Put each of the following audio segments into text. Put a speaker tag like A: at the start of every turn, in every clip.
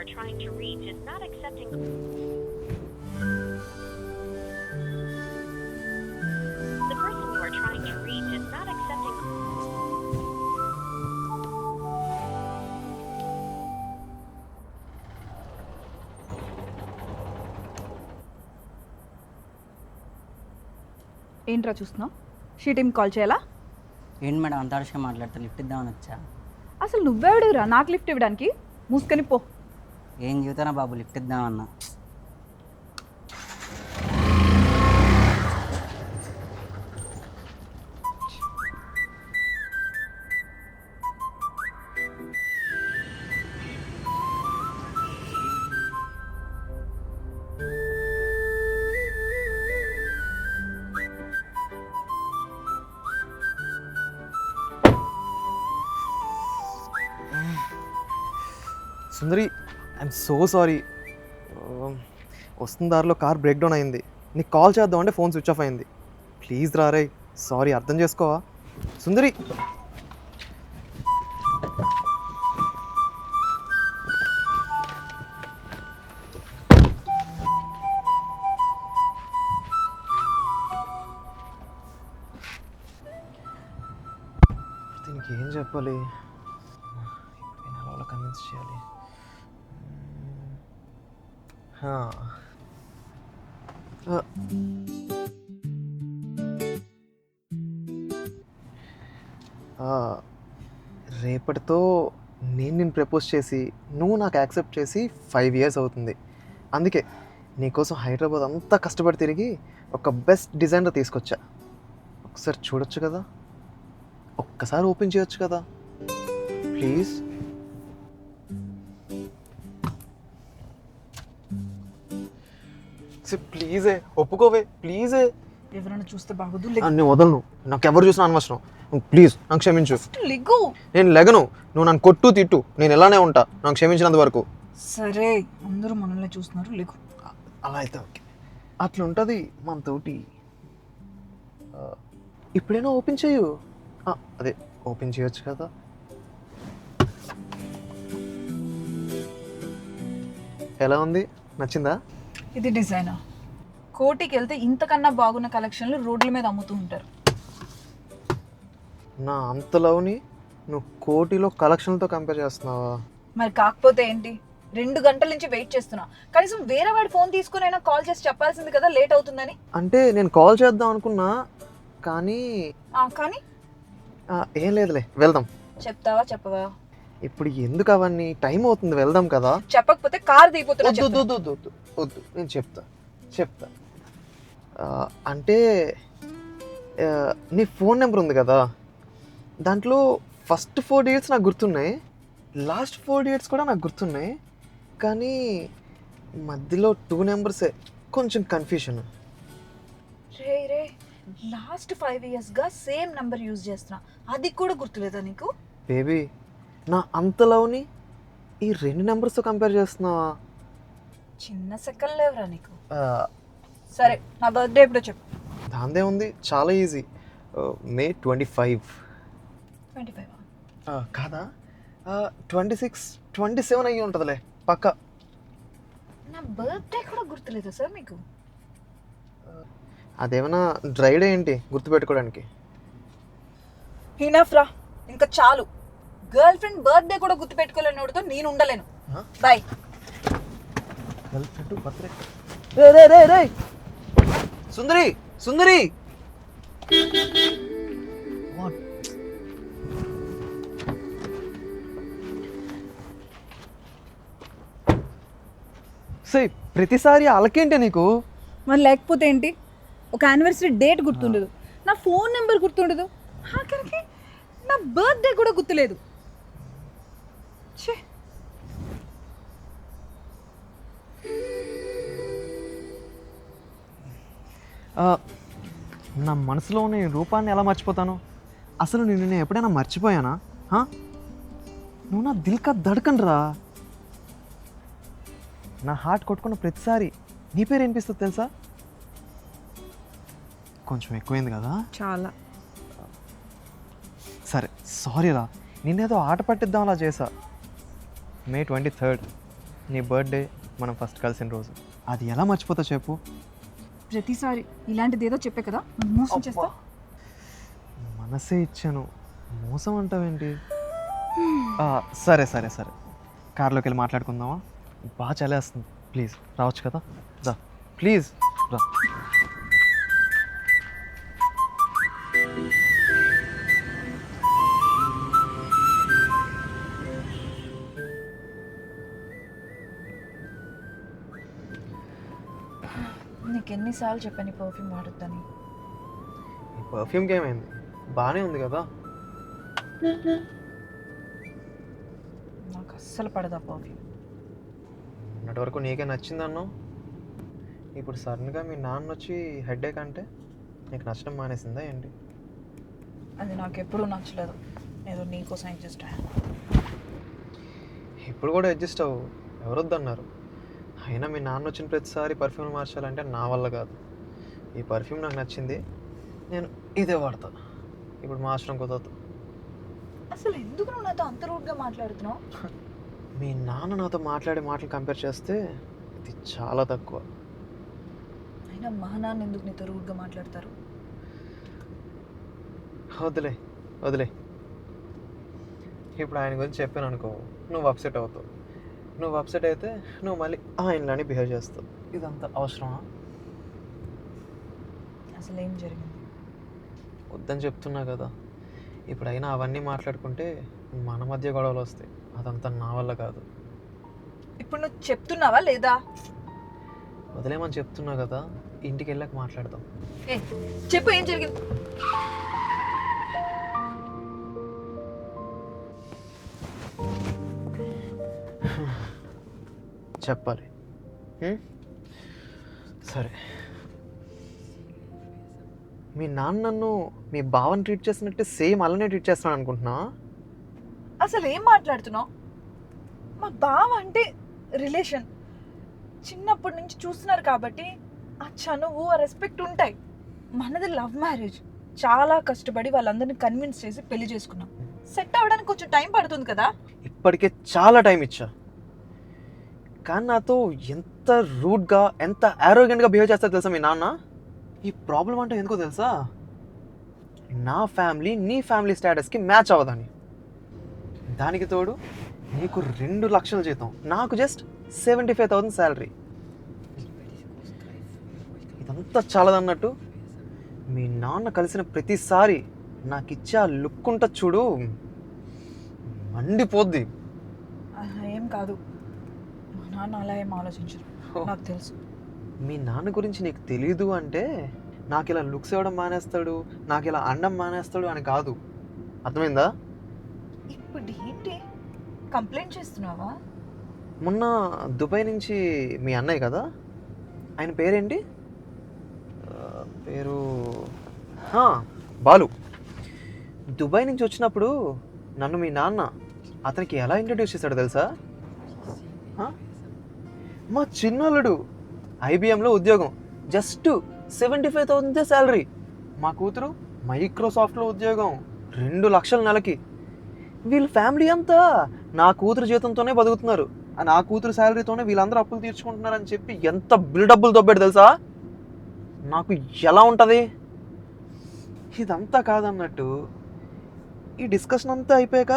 A: are trying to reach is not accepting. The person you are trying to reach is not accepting.
B: ఏంట్రా చూస్తున్నావు? SHE Team call చేయాలా?
C: ఏంటి madam అంత ఆరుషంగా మాట్లాడితే lift ఇద్దామని వచ్చా.
B: అసలు నువ్వెవడురా నాకు లిఫ్ట్ ఇవ్వడానికి? మూసుకొని పో.
C: ఏం జీవితానా బాబు లిఫ్ట్ ఇద్దామన్నా.
D: Sundari, I'm so sorry. వస్తున్న దారిలో కార్ బ్రేక్ డౌన్ అయింది. నీకు కాల్ చేద్దామంటే ఫోన్ స్విచ్ ఆఫ్ అయింది. ప్లీజ్ రారే, సారీ, అర్థం చేసుకోవా సుందరి. దీనికి ఏం చెప్పాలి? ఇప్పుడు నేను ఎలా కన్విన్స్ చేయాలి? రేపటితో నేను ప్రపోజ్ చేసి నువ్వు నాకు యాక్సెప్ట్ చేసి 5 years అవుతుంది. అందుకే నీకోసం హైదరాబాద్ అంతా కష్టపడి తిరిగి ఒక బెస్ట్ డిజైనర్ తీసుకొచ్చా. ఒకసారి చూడొచ్చు కదా, ఒక్కసారి ఓపెన్ చేయొచ్చు కదా ప్లీజ్. ప్లీజే ఒప్పుకోవే, ప్లీజే.
B: ఎవరైనా చూస్తే బాగోదు.
D: నేను వదలను, నాకు ఎవరు చూసినా అనవసరం. ప్లీజ్ నాకు క్షమించు.
B: లిగు.
D: నేను లెగను, నువ్వు నన్ను కొట్టు తిట్టు, నేను ఎలానే ఉంటా. నాకు క్షమించినంత వరకు.
B: సరే, అందరూ మనల్ని చూస్తున్నారు, లిగు.
D: అలా అయితే ఓకే. అట్లా ఉంటుంది మనతోటి. ఇప్పుడైనా ఓపెన్ చేయు. అదే ఓపెన్ చేయొచ్చు కదా. ఎలా ఉంది, నచ్చిందా?
B: ఇది డిజైనా? కోటికి వెళ్తే ఇంతకన్నా బాగున్న కలెక్షన్లు రోడ్ల మీద అమ్ముతూ ఉంటారు.
D: నా అంతలోని నువ్వు కోటిలో కలెక్షన్లతో కంపేర్ చేస్తున్నావా?
B: మరి కాకపోతే ఏంటి? 2 గంటల నుంచి వెయిట్ చేస్తున్నా. కనీసం వేరే వాడి ఫోన్ తీసుకుని అయినా కాల్ చేసి చెప్పాల్సింది కదా, లేట్ అవుతుందని.
D: అంటే నేను కాల్ చేద్దాం అనుకున్నా, కానీ
B: కానీ
D: ఏం లేదులే, వెళ్దాం.
B: చెప్తావా చెప్పవా?
D: ఇప్పుడు ఎందుకు అవన్నీ, టైం అవుతుంది, వెళ్దాం కదా.
B: చెప్పకపోతే కార్ దిగిపోతున్నా.
D: వద్దు, నేను చెప్తా. అంటే నీ ఫోన్ నెంబర్ ఉంది కదా, దాంట్లో ఫస్ట్ 4 digits నాకు గుర్తున్నాయి, లాస్ట్ 4 digits కూడా నాకు గుర్తున్నాయి, కానీ మధ్యలో 2 numbers కొంచెం కన్ఫ్యూషన్.
B: రే లాస్ట్ 5 yearsగా సేమ్ నంబర్ యూజ్ చేస్తున్నా, అది కూడా గుర్తులేదా నీకు?
D: బేబీ, నా అంతలోని ఈ 2 numbers కంపేర్ చేస్తున్నావా?
B: చిన్న సెకండ్ లేవరా నీకు? సరే, నా బర్త్డే ఎప్పుడో చెప్పు.
D: దాందే ఉంది, చాలా ఈజీ. May 25.
B: 25
D: కాదా, 26, 27 అయ్యి ఉంటుందిలే పక్క.
B: నా బర్త్డే కూడా గుర్తులేదా సార్ మీకు?
D: అదేమన్నా డ్రై డే ఏంటి గుర్తుపెట్టుకోవడానికి?
B: ఇనఫ్ రా, ఇంకా చాలు. గర్ల్ ఫ్రెండ్ బర్త్డే కూడా గుర్తుపెట్టుకోలేనోడితో నేను ఉండలేను. బాయ్.
D: Girl friend birthday. రే సుందరి ప్రతిసారి అలకేంటి నీకు?
B: మరి లేకపోతే ఏంటి? ఒక యానివర్సరీ డేట్ గుర్తుండదు, నా ఫోన్ నెంబర్ గుర్తుండదు, ఆఖరికి నా బర్త్డే కూడా గుర్తులేదు.
D: నా మనసులో ఉన్న రూపాన్ని ఎలా మర్చిపోతాను? అసలు నేను ఎప్పుడైనా మర్చిపోయానా? నువ్వు నా దిల్ కా ధడకన్ రా. నా హార్ట్ కొట్టుకున్న ప్రతిసారి నీ పేరు వినిపిస్తుంది తెలుసా? కొంచెం ఎక్కువైంది కదా?
B: చాలా.
D: సరే సారీ రా, నిన్నేదో ఆట పట్టిద్దాం అలా చేసా. May 23rd నీ బర్త్డే మనం ఫస్ట్ కలిసిన రోజు. అది ఎలా మర్చిపోతా చెప్పు.
B: ప్రతిసారి ఇలాంటిది ఏదో చెప్పే కదా నన్ను మోసం చేస్తా.
D: మనసే ఇచ్చాను, మోసం అంటావేంటి? సరే సరే సరే, కార్లోకి వెళ్ళి మాట్లాడుకుందామా? బాగా చలేస్తుంది, ప్లీజ్ రావచ్చు కదా? రా ప్లీజ్ రా.
B: నీకు ఎన్నిసార్లు చెప్పాను పర్ఫ్యూమ్ వాడొద్దని.
D: ఈ పర్ఫ్యూమ్కి ఏమైంది? బాగానే ఉంది కదా.
B: నాకు అస్సలు పడదా పర్ఫ్యూమ్.
D: అన్నటి వరకు నీకే నచ్చిందన్నావు, ఇప్పుడు సడన్గా మీ నాన్న వచ్చి హెడేక్ అంటే నీకు నచ్చడం మానేసిందా ఏంటి?
B: అది నాకు ఎప్పుడూ నచ్చలేదు, ఏదో నీకోసం అడ్జస్ట్ అయ్యాను.
D: ఇప్పుడు కూడా అడ్జస్ట్ అవ్వు, ఎవరొద్దన్నారు? అయినా మీ నాన్న వచ్చిన ప్రతిసారి పర్ఫ్యూమ్ మార్చాలంటే నా వల్ల కాదు. ఈ పర్ఫ్యూమ్ నాకు నచ్చింది, నేను ఇదే వాడతా. ఇప్పుడు మార్చడం కుదరదు.
B: అసలు ఎందుకు నువ్వు నాతో అంత రూడ్గా మాట్లాడుతున్నావు?
D: మీ నాన్న నాతో మాట్లాడే మాటలు కంపేర్ చేస్తే ఇది చాలా తక్కువ.
B: అయినా మా నాన్న ఎందుకు నీతో రూడ్గా మాట్లాడతారు?
D: వదిలే వదిలే. ఇప్పుడు ఆయన గురించి చెప్పాను అనుకో, నువ్వు అప్సెట్ అవుతావు. నువ్వు అప్సెట్ అయితే నువ్వు మళ్ళీ ఆయనలానే బిహేవ్ చేస్తావు. ఇదంతా అవసరమా?
B: అసలు ఏం జరిగింది?
D: వద్దని చెప్తున్నా కదా. ఇప్పుడైనా అవన్నీ మాట్లాడుకుంటే మన మధ్య గొడవలు వస్తాయి. అదంతా నా వల్ల కాదు.
B: ఇప్పుడు నువ్వు చెప్తున్నావా లేదా?
D: వదిలేమని చెప్తున్నా కదా, ఇంటికి వెళ్ళాక మాట్లాడదాం.
B: ఏ చెప్పు, ఏం జరిగింది?
D: చెప్పాలి. సరే, మీ నాన్న నన్ను మీ బావని ట్రీట్ చేసినట్టు సేమ్ అలానే ట్రీట్ చేస్తున్నాను అనుకుంటున్నా?
B: అసలు ఏం మాట్లాడుతున్నావు? మా బావ అంటే రిలేషన్, చిన్నప్పటి నుంచి చూస్తున్నారు కాబట్టి ఆ చనువు ఆ రెస్పెక్ట్ ఉంటాయి. మనది లవ్ మ్యారేజ్, చాలా కష్టపడి వాళ్ళందరినీ కన్విన్స్ చేసి పెళ్లి చేసుకున్నాం. సెట్ అవ్వడానికి కొంచెం టైం పడుతుంది కదా.
D: ఇప్పటికే చాలా టైం ఇచ్చా, కానీ నాతో ఎంత రూడ్గా ఎంత ఆరోగెంట్గా బిహేవ్ చేస్తారో తెలుసా మీ నాన్న? ఈ ప్రాబ్లం అంటే ఎందుకో తెలుసా? నా ఫ్యామిలీ నీ ఫ్యామిలీ స్టేటస్కి మ్యాచ్ అవ్వదని. దానికి తోడు నీకు 2 లక్షల జీతం, నాకు జస్ట్ 75,000 శాలరీ. ఇదంతా చాలదన్నట్టు మీ నాన్న కలిసిన ప్రతిసారి నాకు ఇచ్చే ఆ లుక్ ఉంట చూడు, మండిపోద్ది.
B: అలా ఏం కాదు, మా నాన్న అలా ఏం ఆలోచించరు, నాకు తెలుసు.
D: మీ నాన్న గురించి నీకు తెలీదు అంటే నాకు ఇలా లుక్స్ ఇవ్వడం మానేస్తాడు, నాకు ఇలా అండం మానేస్తాడు అని కాదు, అర్థమైందా?
B: ఇప్పుడు ఏంటి కంప్లైంట్ చేస్తున్నావా?
D: మొన్న దుబాయ్ నుంచి మీ అన్నయ్య కదా, ఆయన పేరేంటి? పేరు బాలు. దుబాయ్ నుంచి వచ్చినప్పుడు నన్ను మీ నాన్న అతనికి ఎలా ఇంట్రడ్యూస్ చేశాడు తెలుసా? మా చిన్నోళ్ళుడు ఐబిఎంలో ఉద్యోగం, జస్ట్ 75,000 శాలరీ. మా కూతురు మైక్రోసాఫ్ట్లో ఉద్యోగం, 2 లక్షల నెలకి. వీళ్ళ ఫ్యామిలీ అంతా నా కూతురు జీతంతోనే బతుకుతున్నారు, నా కూతురు శాలరీతోనే వీళ్ళందరూ అప్పులు తీర్చుకుంటున్నారని చెప్పి ఎంత బిల్డప్పులు దొబ్బాడు తెలుసా? నాకు ఎలా ఉంటుంది? ఇదంతా కాదన్నట్టు ఈ డిస్కషన్ అంతా అయిపోయాక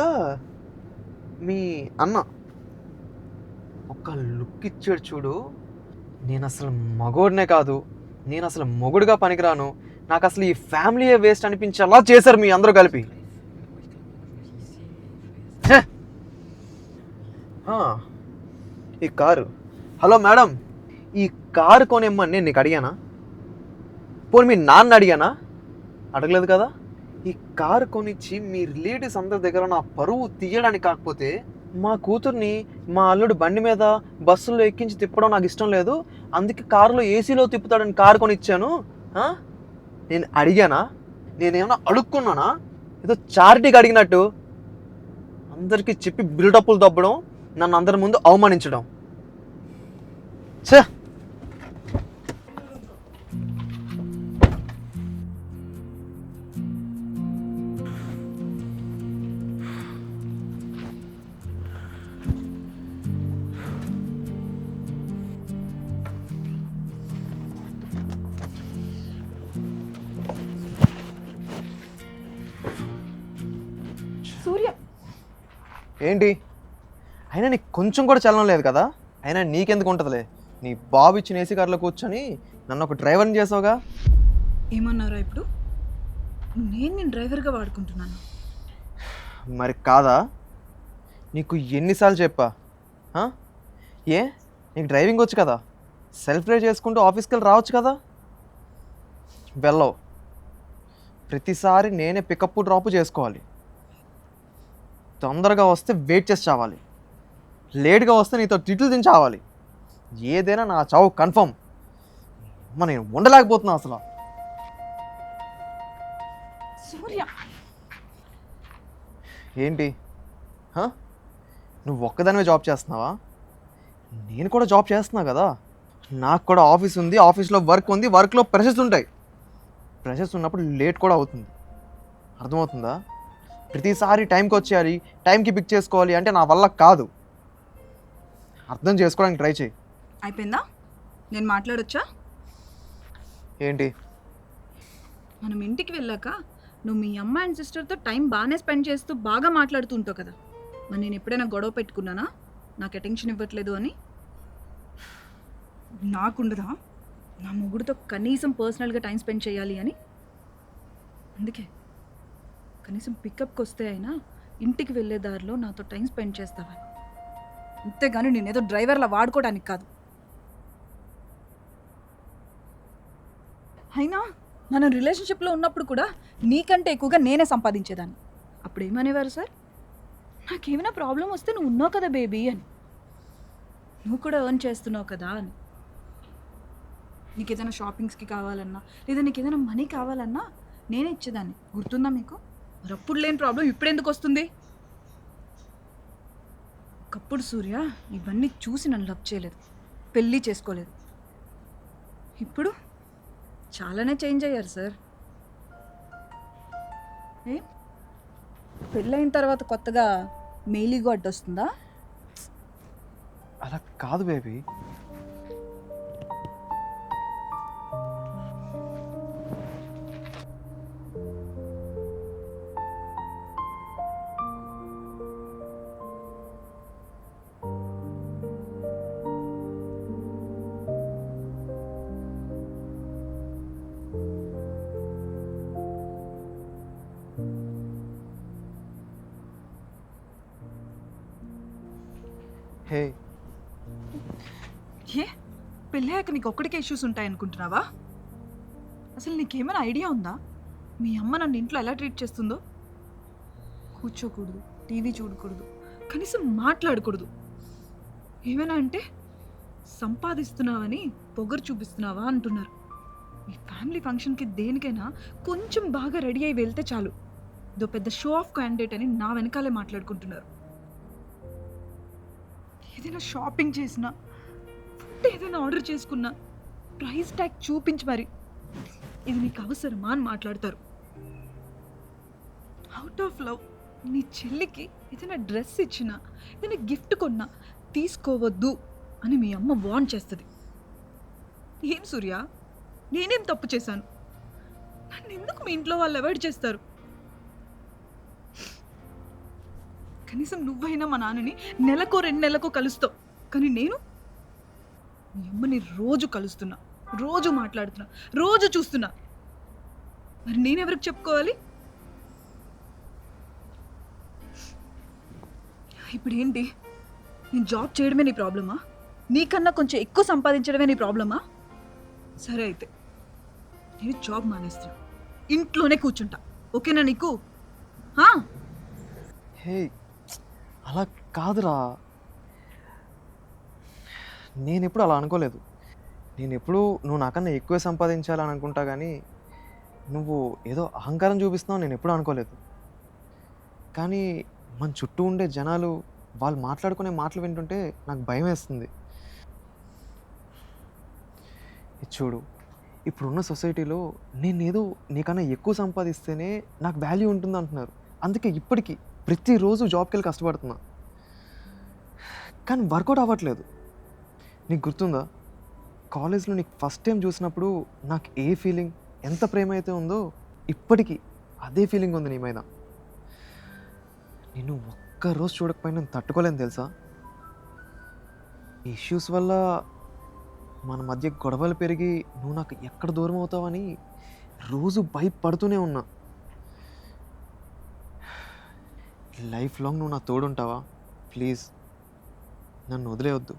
D: మీ అన్న ఒక లుక్ ఇచ్చాడు చూడు, నేను అసలు మగోడినే కాదు, నేను అసలు మొగుడుగా పనికిరాను, నాకు అసలు ఈ ఫ్యామిలీయే వేస్ట్ అనిపించేలా చేశారు మీ అందరూ కలిపి. ఈ కారు, హలో మేడం, ఈ కారు కొనిమ్మని నేను నీకు అడిగానా? పోనీ మీ నాన్న అడిగానా? అడగలేదు కదా. ఈ కారు కొనిచ్చి మీ రిలేటివ్స్ అందరి దగ్గర నా పరువు తీయడానికి కాకపోతే మా కూతుర్ని మా అల్లుడు బండి మీద బస్సుల్లో ఎక్కించి తిప్పడం నాకు ఇష్టం లేదు, అందుకే కారులో ఏసీలో తిప్పుతాడని కారు కొనిచ్చాను. నేను అడిగానా? నేనేమన్నా అడుక్కున్నానా? ఏదో చారిటీకి అడిగినట్టు అందరికీ చెప్పి బిల్డప్పులు దబ్బడం, నన్ను అందరి ముందు అవమానించడం. ఛే!
B: సూర్య
D: ఏంటి అయినా నీకు కొంచెం కూడా చలనం లేదు కదా? అయినా నీకెందుకు ఉంటుందిలే, నీ బాబు ఇచ్చిన ఏసీ కార్లో కూర్చొని నన్ను ఒక డ్రైవర్ని చేసావుగా.
B: ఏమన్నారా ఇప్పుడు? నేను డ్రైవర్గా వాడుకుంటున్నాను.
D: మరి కాదా? నీకు ఎన్నిసార్లు చెప్పా? ఆ? ఏ నీకు డ్రైవింగ్ వచ్చు కదా, సెల్ఫ్ డ్రైవ్ చేసుకుంటూ ఆఫీస్కి వెళ్ళి రావచ్చు కదా. వెళ్ళవు. ప్రతిసారి నేనే పికప్ డ్రాప్ చేసుకోవాలి. తొందరగా వస్తే వెయిట్ చేసి చావాలి, లేట్గా వస్తే నీతో తిట్లు తిని చావాలి. ఏదైనా నా చావు కన్ఫర్మ్. అమ్మ నేను ఉండలేకపోతున్నా అసలు.
B: సూర్య
D: ఏంటి నువ్వు ఒక్కదానివే జాబ్ చేస్తున్నావా? నేను కూడా జాబ్ చేస్తున్నా కదా. నాకు కూడా ఆఫీస్ ఉంది, ఆఫీస్లో వర్క్ ఉంది, వర్క్లో ప్రెషర్స్ ఉంటాయి. ప్రెషర్స్ ఉన్నప్పుడు లేట్ కూడా అవుతుంది. అర్థమవుతుందా? ప్రతిసారి టైంకి వచ్చేయాలి, టైంకి పిక్ చేసుకోవాలి అంటే నా వల్ల కాదు. అర్థం చేసుకోవడానికి ట్రై చేయి.
B: అయిపోయిందా? నేను మాట్లాడొచ్చా?
D: ఏంటి?
B: మనం ఇంటికి వెళ్ళాక నువ్వు మీ అమ్మ అండ్ సిస్టర్తో టైం బాగానే స్పెండ్ చేస్తూ బాగా మాట్లాడుతూ ఉంటావు కదా. మరి నేను ఎప్పుడైనా గొడవ పెట్టుకున్నానా నాకు అటెన్షన్ ఇవ్వట్లేదు అని? నాకుండదా నా మొగుడితో కనీసం పర్సనల్గా టైం స్పెండ్ చేయాలి అని? అందుకే కనీసం పికప్కి వస్తే అయినా ఇంటికి వెళ్ళే దారిలో నాతో టైం స్పెండ్ చేస్తావా, అంతేగాని నేనేదో డ్రైవర్లా వాడుకోవడానికి కాదు. అయినా మనం రిలేషన్షిప్లో ఉన్నప్పుడు కూడా నీకంటే ఎక్కువగా నేనే సంపాదించేదాన్ని. అప్పుడు ఏమనేవారు సార్? నాకేమైనా ప్రాబ్లం వస్తే నువ్వు ఉన్నావు కదా బేబీ అని, నువ్వు కూడా ఎర్న్ చేస్తున్నావు కదా అని. నీకు ఏదైనా షాపింగ్స్కి కావాలన్నా లేదా నీకు ఏదైనా మనీ కావాలన్నా నేనే ఇచ్చేదాన్ని. గుర్తుందా మీకు? మరి అప్పుడు లేని ప్రాబ్లం ఇప్పుడు ఎందుకు వస్తుంది? ఒకప్పుడు సూర్య ఇవన్నీ చూసి నన్ను లవ్ చేయలేదు, పెళ్ళి చేసుకోలేదు. ఇప్పుడు చాలానే చేంజ్ అయ్యారు సార్. ఏ పెళ్ళైన తర్వాత కొత్తగా మెయిలీగో అడ్డొస్తుందా?
D: అలా కాదు బేబీ. హే
B: ఏ పెళ్ళాక నీకు ఒక్కడికే ఇష్యూస్ ఉంటాయనుకుంటున్నావా? అసలు నీకేమైనా ఐడియా ఉందా మీ అమ్మ నన్ను ఇంట్లో ఎలా ట్రీట్ చేస్తుందో? కూర్చోకూడదు, టీవీ చూడకూడదు, కనీసం మాట్లాడకూడదు. ఏమైనా అంటే సంపాదిస్తున్నావని పొగరు చూపిస్తున్నావా అంటున్నారు. మీ ఫ్యామిలీ ఫంక్షన్కి దేనికైనా కొంచెం బాగా రెడీ అయి వెళ్తే చాలు, ఇదో పెద్ద షో ఆఫ్ క్యాండిడేట్ అని నా వెనకాలే మాట్లాడుకుంటున్నారు. ఏదైనా షాపింగ్ చేసినా, ఫుడ్ ఏదైనా ఆర్డర్ చేసుకున్నా ప్రైస్ ట్యాగ్ చూపించి మరి ఇది నీకు అవసరమా అని మాట్లాడతారు. అవుట్ ఆఫ్ లవ్ నీ చెల్లికి ఏదైనా డ్రెస్ ఇచ్చినా, ఏదైనా గిఫ్ట్ కొన్నా తీసుకోవద్దు అని మీ అమ్మ వార్న్ చేస్తుంది. ఏం సూర్య, నేనేం తప్పు చేశాను? నన్ను ఎందుకు మీ ఇంట్లో వాళ్ళు అవాయిడ్ చేస్తారు? కనీసం నువ్వైనా మా నాన్నని నెలకో 2 నెలలకో కలుస్తావు, కానీ నేను మీ అమ్మని రోజు కలుస్తున్నా, రోజు మాట్లాడుతున్నా, రోజు చూస్తున్నా. మరి నేనెవరికి చెప్పుకోవాలి? ఇప్పుడు ఏంటి? నేను జాబ్ చేయడమే నీ ప్రాబ్లమా? నీకన్నా కొంచెం ఎక్కువ సంపాదించడమే నీ ప్రాబ్లమా? సరే అయితే నేను జాబ్ మానేస్తున్నా, ఇంట్లోనే కూర్చుంటా. ఓకేనా నీకు?
D: హే అలా కాదురా, నేను ఎప్పుడు అలా అనుకోలేదు. నేను ఎప్పుడు నువ్వు నాకన్నా ఎక్కువే సంపాదించాలని అనుకుంటా, కానీ నువ్వు ఏదో అహంకారం చూపిస్తున్నావు నేను ఎప్పుడు అనుకోలేదు. కానీ మన చుట్టూ ఉండే జనాలు వాళ్ళు మాట్లాడుకునే మాటలు వింటుంటే నాకు భయం వేస్తుంది. చూడు, ఇప్పుడున్న సొసైటీలో నేనేదో నీకన్నా ఎక్కువ సంపాదిస్తేనే నాకు వాల్యూ ఉంటుంది అంటున్నారు. అందుకే ఇప్పటికీ ప్రతిరోజు జాబ్కి వెళ్ళి కష్టపడుతున్నా, కానీ వర్కౌట్ అవ్వట్లేదు. నీకు గుర్తుందా, కాలేజ్లో నీకు ఫస్ట్ టైం చూసినప్పుడు నాకు ఏ ఫీలింగ్, ఎంత ప్రేమ అయితే ఉందో ఇప్పటికీ అదే ఫీలింగ్ ఉంది నీ మీద. నేను ఒక్కరోజు చూడకపోయినా నేను తట్టుకోలేను తెలుసా. ఈ ఇష్యూస్ వల్ల మన మధ్య గొడవలు పెరిగి నువ్వు నాకు ఎక్కడ దూరం అవుతావని రోజు భయపడుతూనే ఉన్నా. లైఫ్ లాంగ్ నువ్వు నా తోడుంటావా? ప్లీజ్ నన్ను వదిలేయొద్దు.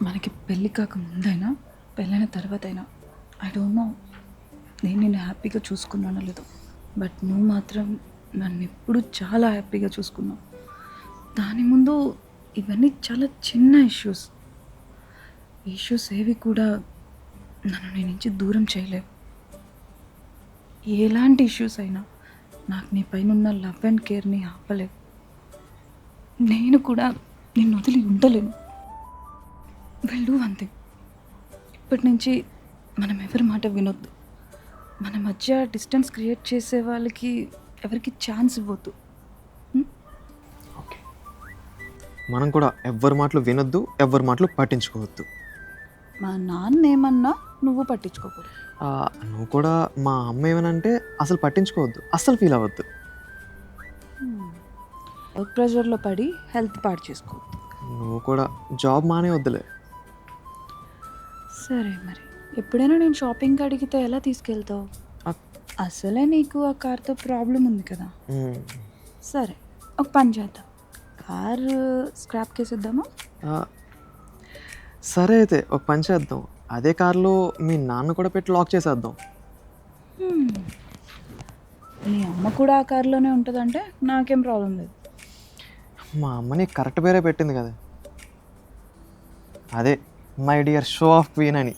B: మనకి పెళ్ళి కాక ముందైనా పెళ్ళైన తర్వాత అయినా ఐ డోంట్ నో నేను నిన్ను హ్యాపీగా చూసుకున్నానో లేదో, బట్ నువ్వు మాత్రం నన్ను ఎప్పుడు చాలా హ్యాపీగా చూసుకున్నావు. దాని ముందు ఇవన్నీ చాలా చిన్న ఇష్యూస్ ఏవి కూడా నన్ను నీ నుంచి దూరం చేయలేవు. ఎలాంటి ఇష్యూస్ అయినా నాకు నీ పైన ఉన్న లవ్ అండ్ కేర్ని ఆపలేవు. నేను కూడా నిన్ను వదిలి ఉండలేను. వెళ్ళు అంతే. ఇప్పటి నుంచి మనం ఎవరి మాట వినొద్దు. మన మధ్య డిస్టెన్స్ క్రియేట్ చేసే వాళ్ళకి ఎవరికి ఛాన్స్ ఇవ్వద్దు.
D: ఓకే, మనం కూడా ఎవ్వరి మాటలు వినొద్దు, ఎవ్వరి మాటలు పట్టించుకోవద్దు.
B: మా నాన్న ఏమన్నా నువ్వు పట్టించుకోకూడదు.
D: నువ్వు కూడా మా అమ్మ ఏమనంటే అసలు పట్టించుకోవద్దు, అస్సలు ఫీల్ అవ్వద్దు.
B: వర్క్ ప్రెషర్లో పడి హెల్త్ పాడు చేసుకోవద్దు.
D: నువ్వు కూడా జాబ్ మానే వద్దులే.
B: సరే మరి ఎప్పుడైనా నేను షాపింగ్కి అడిగితే ఎలా తీసుకెళ్తావు? అసలే నీకు ఆ కార్తో ప్రాబ్లం ఉంది కదా. సరే ఒక పని చేద్దాం, కార్ స్క్రాప్ కేసిద్దామా?
D: సరే అయితే ఒక పని చేద్దాం, అదే కార్లో మీ నాన్న కూడా పెట్టి లాక్ చేసేద్దాం.
B: మీ అమ్మ కూడా ఆ కార్లోనే ఉంటుందంటే నాకేం ప్రాబ్లం లేదు.
D: మా అమ్మని కరెక్ట్ పేరే పెట్టింది కదా, అదే my dear show off queen అని.